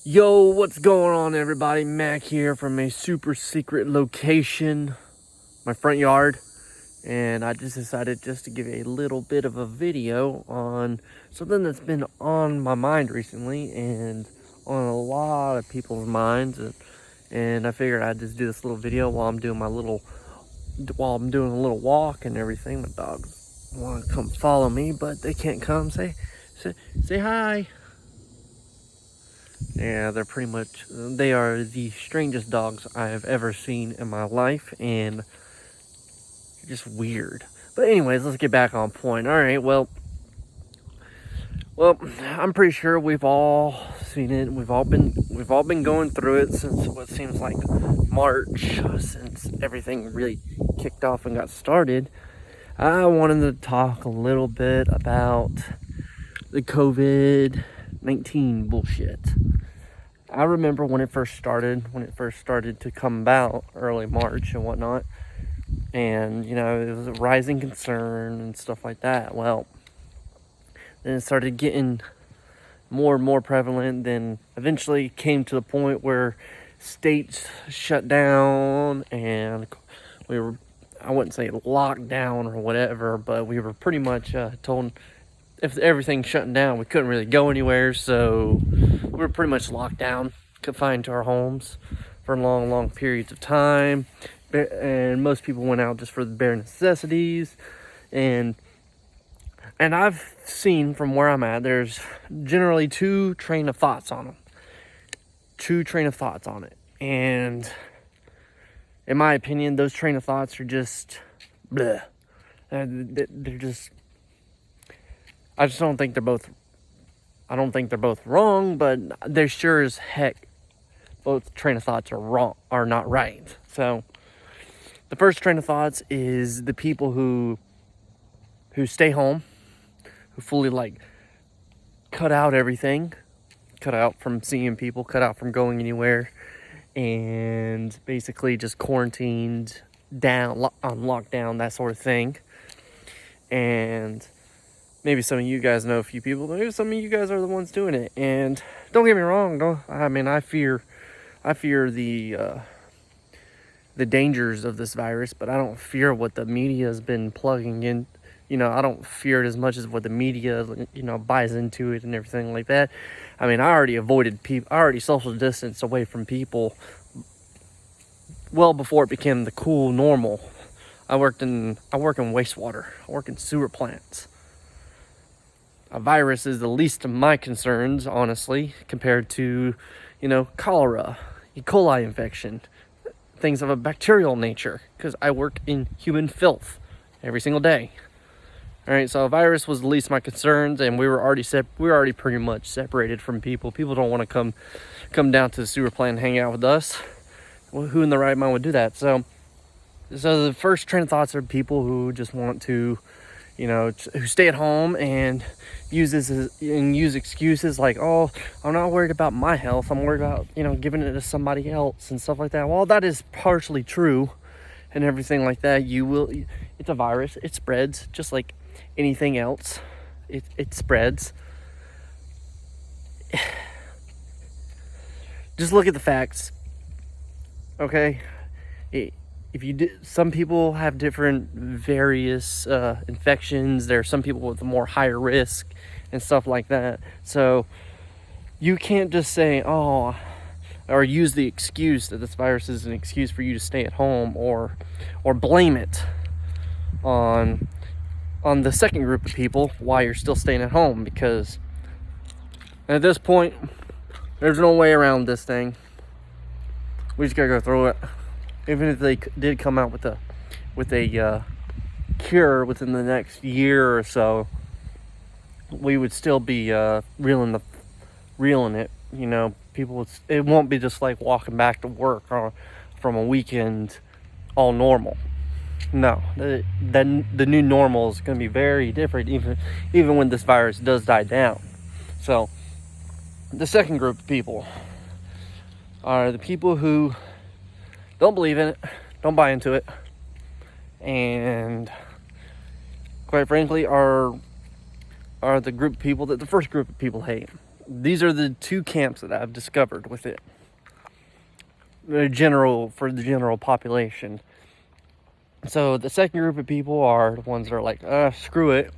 Yo, what's going on, everybody? Mac here from a super secret location, my front yard, and I just decided just to give a little bit of a video on something that's been on my mind recently and on a lot of people's minds, and I figured I'd just do this little video while I'm doing a little walk and everything. My dogs want to come follow me, but they can't come. Say hi. Yeah, they are the strangest dogs I have ever seen in my life, and they're just weird. But anyways, let's get back on point. All right, well, I'm pretty sure we've all seen it. We've all been going through it since what seems like March, since everything really kicked off and got started. I wanted to talk a little bit about the COVID-19 bullshit. I remember when it first started to come about early March and whatnot, and it was a rising concern and stuff like that. Well, then it started getting more and more prevalent, then eventually came to the point where states shut down and I wouldn't say locked down or whatever, but we were pretty much told if everything's shutting down, we couldn't really go anywhere, so we were pretty much locked down, confined to our homes for long periods of time, and most people went out just for the bare necessities, and I've seen from where I'm at, there's generally two train of thoughts on it, and in my opinion, those train of thoughts are just bleh. They're just, I just don't think they're both, I don't think they're both wrong, but they're sure as heck both train of thoughts are not right. So the first train of thoughts is the people who stay home, who fully cut out everything, cut out from seeing people, cut out from going anywhere, and basically just quarantined down, on lockdown, that sort of thing. And maybe some of you guys know a few people, but maybe some of you guys are the ones doing it. And don't get me wrong, I fear the dangers of this virus, but I don't fear what the media has been plugging in. I don't fear it as much as what the media, buys into it and everything like that. I already social distanced away from people well before it became the cool normal. I work in wastewater. I work in sewer plants. A virus is the least of my concerns, honestly, compared to, cholera, E. coli infection, things of a bacterial nature, because I work in human filth every single day. All right, so a virus was the least of my concerns, and we were already pretty much separated from people. People don't want to come down to the sewer plant and hang out with us. Well, who in the right mind would do that? So the first train of thoughts are people who just want to, who stay at home and use excuses like, oh, I'm not worried about my health. I'm worried about, giving it to somebody else and stuff like that. Well, that is partially true and everything like that. It's a virus. It spreads just like anything else. It spreads. Just look at the facts. Okay? Some people have different various infections. There are some people with a more higher risk and stuff like that. So you can't just say, oh, or use the excuse that this virus is an excuse for you to stay at home, or blame it on the second group of people why you're still staying at home, because at this point there's no way around this thing. We just gotta go through it. Even if they did come out with a cure within the next year or so, we would still be reeling it. It won't be just like walking back to work from a weekend all normal. No, then the new normal is going to be very different, even when this virus does die down. So the second group of people are the people who don't believe in it, don't buy into it, and quite frankly are the group of people that the first group of people hate. these are the two camps that I've discovered with it. For the general population. So the second group of people are the ones that are like, screw it.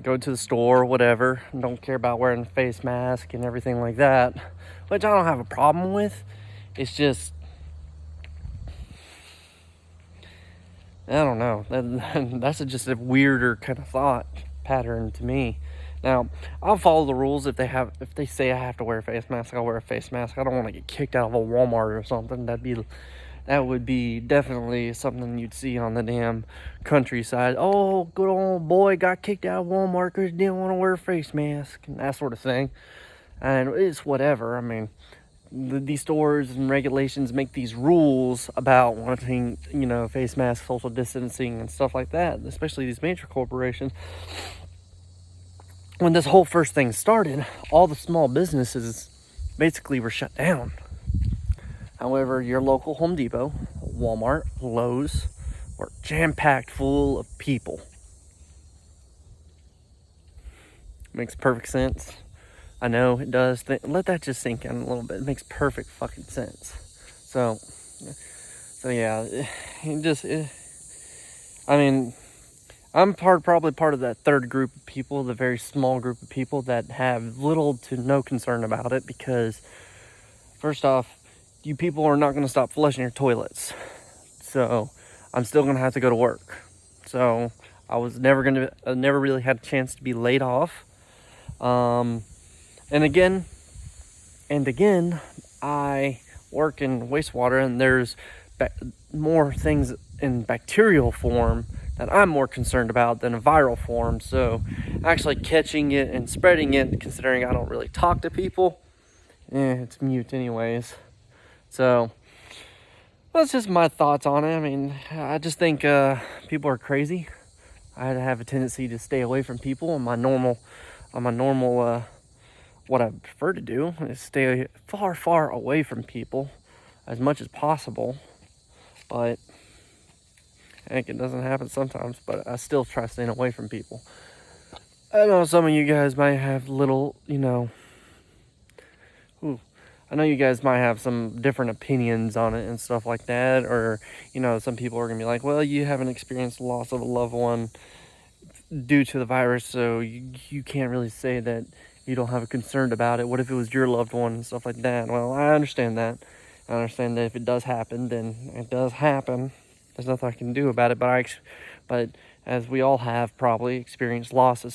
Go to the store, whatever. Don't care about wearing a face mask and everything like that. Which I don't have a problem with. It's just, I don't know. That's just a weirder kind of thought pattern to me. Now, I'll follow the rules if they say I have to wear a face mask. I'll wear a face mask. I don't want to get kicked out of a Walmart or something. That would be definitely something you'd see on the damn countryside. Oh, good old boy got kicked out of Walmart because he didn't want to wear a face mask and that sort of thing. And it's whatever. I mean, these stores and regulations make these rules about wanting, face masks, social distancing, and stuff like that, especially these major corporations. When this whole first thing started, all the small businesses basically were shut down. However, your local Home Depot, Walmart, Lowe's were jam-packed full of people. Makes perfect sense. I know it does. Let that just sink in a little bit. It makes perfect fucking sense. So yeah, I'm probably part of that third group of people, the very small group of people that have little to no concern about it, because first off, you people are not going to stop flushing your toilets. So I'm still going to have to go to work. So I never really had a chance to be laid off. And again, I work in wastewater, and there's more things in bacterial form that I'm more concerned about than a viral form. So actually catching it and spreading it, considering I don't really talk to people, it's mute anyways. So that's just my thoughts on it. I mean, I just think people are crazy. I have a tendency to stay away from people. On my normal, what I prefer to do is stay far, far away from people as much as possible. But heck, it doesn't happen sometimes. But I still try staying away from people. I know some of you guys might have I know you guys might have some different opinions on it and stuff like that, or, some people are going to be like, well, you haven't experienced the loss of a loved one due to the virus, so you can't really say that you don't have a concern about it. What if it was your loved one and stuff like that? Well, I understand that. I understand that if it does happen, then it does happen. There's nothing I can do about it, but as we all have probably experienced loss at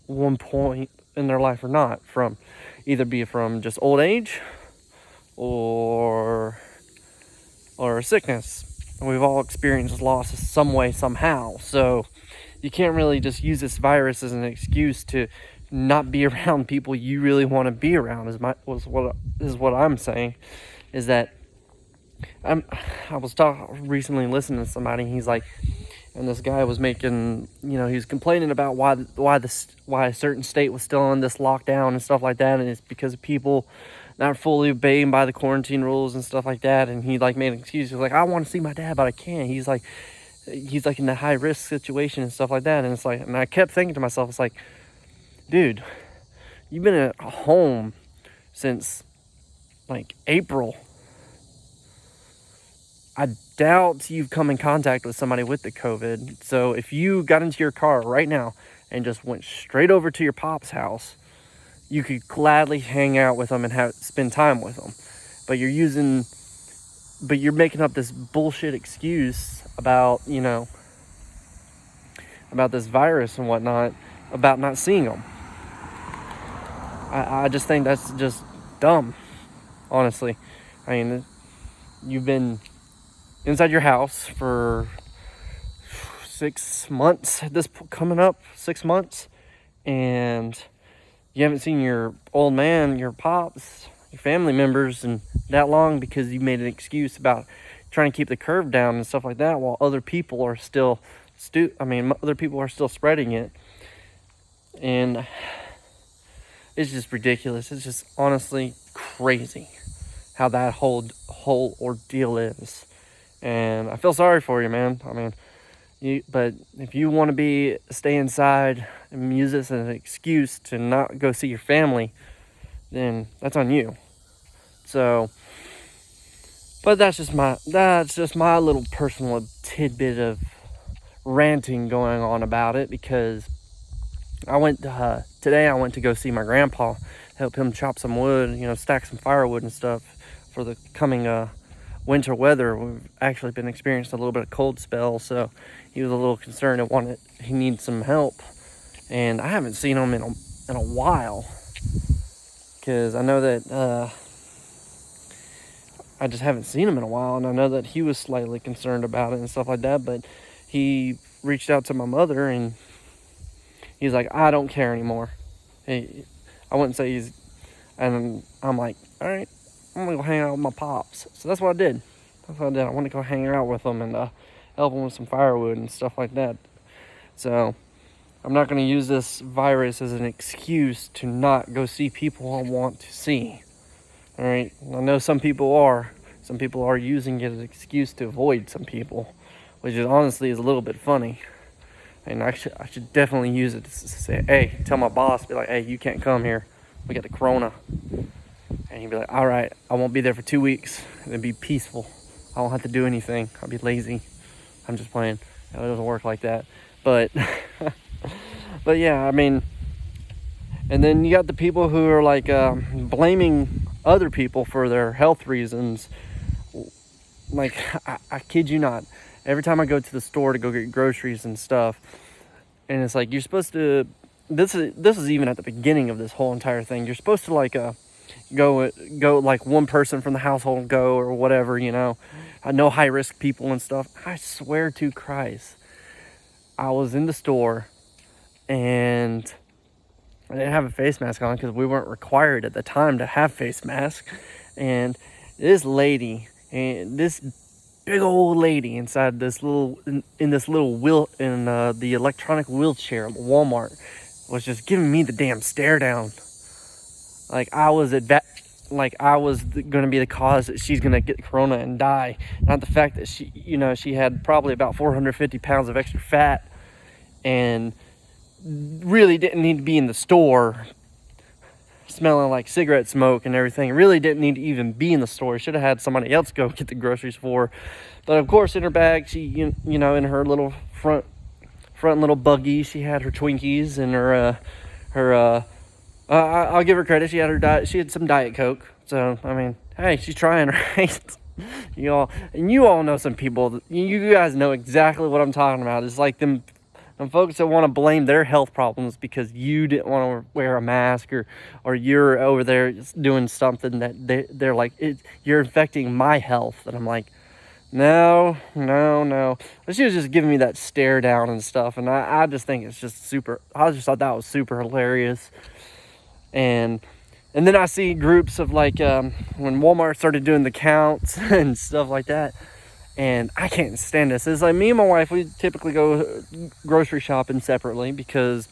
one point in their life or not, from just old age or sickness. We've all experienced loss some way, somehow. So you can't really just use this virus as an excuse to not be around people you really want to be around. Is what I'm saying. Is that I was recently listening to somebody. He's like, and this guy was making, he was complaining about why a certain state was still on this lockdown and stuff like that, and it's because of people not fully obeying by the quarantine rules and stuff like that. And he made an excuse. He's like, I want to see my dad, but I can't. He's like in a high risk situation and stuff like that. And it's like, and I kept thinking to myself, it's like, dude, you've been at home since April. I doubt you've come in contact with somebody with the COVID. So if you got into your car right now and just went straight over to your pop's house, you could gladly hang out with them and spend time with them. But you're making up this bullshit excuse about this virus and whatnot, about not seeing them. I just think that's just dumb, honestly. I mean, you've been inside your house for 6 months, coming up 6 months, and you haven't seen your old man, your pops, your family members in that long because you made an excuse about trying to keep the curve down and stuff like that, while other people are still spreading it. And it's just ridiculous. It's just honestly crazy how that whole ordeal is. And I feel sorry for you, man. I mean, but if you want to stay inside and use this as an excuse to not go see your family, then that's on you. So, but that's just my little personal tidbit of ranting going on about it, because today I went to go see my grandpa, help him chop some wood, stack some firewood and stuff for the coming winter weather. We've actually been experiencing a little bit of cold spell, so he was a little concerned and he needs some help. And I haven't seen him in a while, because I know that I just haven't seen him in a while, and I know that he was slightly concerned about it and stuff like that. But he reached out to my mother, and he's like, I don't care anymore. I wouldn't say he's, and I'm like, all right, I'm gonna go hang out with my pops. So that's what I did. I wanted to go hang out with him and help him with some firewood and stuff like that. So I'm not going to use this virus as an excuse to not go see people I want to see. All right, I know some people are using it as an excuse to avoid some people, which is honestly a little bit funny. And I should definitely use it to say, hey, tell my boss, be like, hey, you can't come here. We got the corona. And he'd be like, all right, I won't be there for 2 weeks. It'd be peaceful. I won't have to do anything. I'll be lazy. I'm just playing. It doesn't work like that. But, but yeah, I mean, and then you got the people who are like blaming other people for their health reasons. Like, I kid you not. Every time I go to the store to go get groceries and stuff, and it's like, you're supposed to, this is even at the beginning of this whole entire thing. You're supposed to like go like one person from the household go or whatever, no high risk people and stuff. I swear to Christ, I was in the store and I didn't have a face mask on because we weren't required at the time to have face masks. And this lady, and this big old lady inside this little the electronic wheelchair at Walmart was just giving me the damn stare down. Like I was going to be the cause that she's going to get corona and die. Not the fact that she had probably about 450 pounds of extra fat and really didn't need to be in the store smelling like cigarette smoke and everything. Really didn't need to even be in the store. Should have had somebody else go get the groceries for her. But of course, in her bag, she, in her little front little buggy, she had her Twinkies and I'll give her credit. She had some Diet Coke. So I mean, hey, she's trying, right? You all know some people. You guys know exactly what I'm talking about. It's like them folks that want to blame their health problems because you didn't want to wear a mask or you're over there doing something that they're like, you're infecting my health. And I'm like, no. But she was just giving me that stare down and stuff. And I just think it's just I just thought that was super hilarious. And then I see groups of like, when Walmart started doing the counts and stuff like that. And I can't stand this. It's like me and my wife, we typically go grocery shopping separately because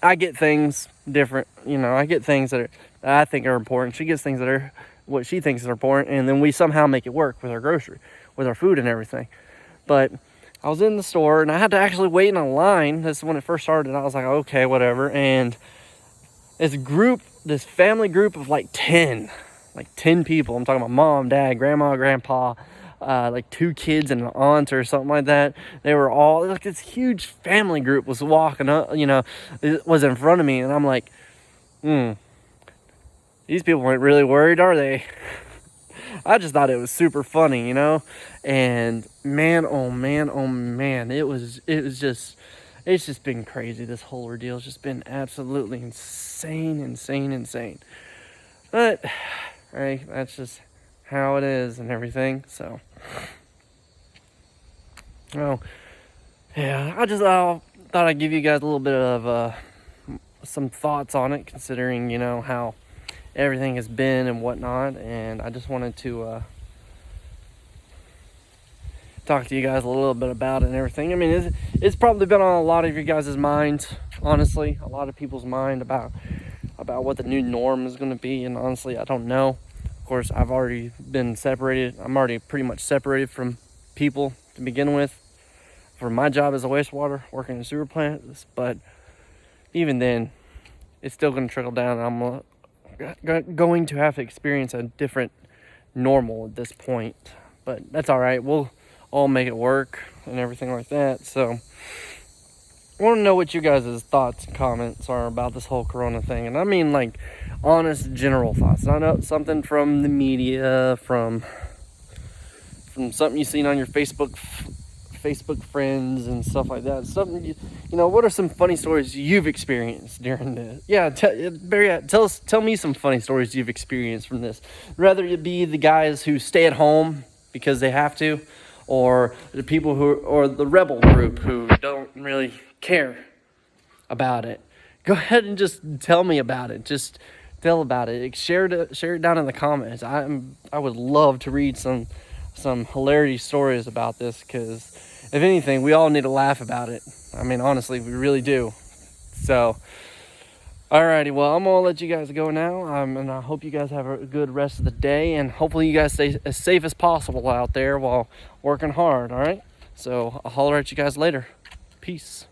I get things different. I get things that I think are important. She gets things that are what she thinks are important. And then we somehow make it work with our food and everything. But I was in the store and I had to actually wait in a line. This is when it first started. I was like, okay, whatever. And this family group of like 10 people. I'm talking about mom, dad, grandma, grandpa, like 2 kids and an aunt or something like that. They were all like this huge family group was walking up, it was in front of me, and I'm like, these people weren't really worried, are they? I just thought it was super funny, and man, oh man, it's just been crazy. This whole ordeal has just been absolutely insane. But right, that's just how it is and everything. So, yeah, I thought I'd give you guys a little bit of some thoughts on it, considering how everything has been and whatnot. And I just wanted to talk to you guys a little bit about it and everything. I mean, it's probably been on a lot of you guys' minds, honestly, a lot of people's mind about what the new norm is going to be. And honestly, I don't know. Of course, I've already been separated. I'm already pretty much separated from people to begin with for my job as a wastewater, working in a sewer plant. But even then, it's still going to trickle down. I'm going to have to experience a different normal at this point. But that's all right. We'll all make it work and everything like that. So I want to know what you guys' thoughts and comments are about this whole corona thing. And I mean, like, honest, general thoughts. Not something from the media, from something you've seen on your Facebook friends and stuff like that. Something, you know, what are some funny stories you've experienced during this? Yeah, Barry, tell me some funny stories you've experienced from this. Rather it be the guys who stay at home because they have to, or the people or the rebel group who don't really care about it. Go ahead and just tell me about it. Just tell about it. Share it down in the comments. I would love to read some hilarity stories about this, because if anything, we all need to laugh about it. I mean, honestly, we really do. So, alrighty, well, I'm gonna let you guys go now, and I hope you guys have a good rest of the day, and hopefully you guys stay as safe as possible out there while working hard, alright? So, I'll holler at you guys later. Peace.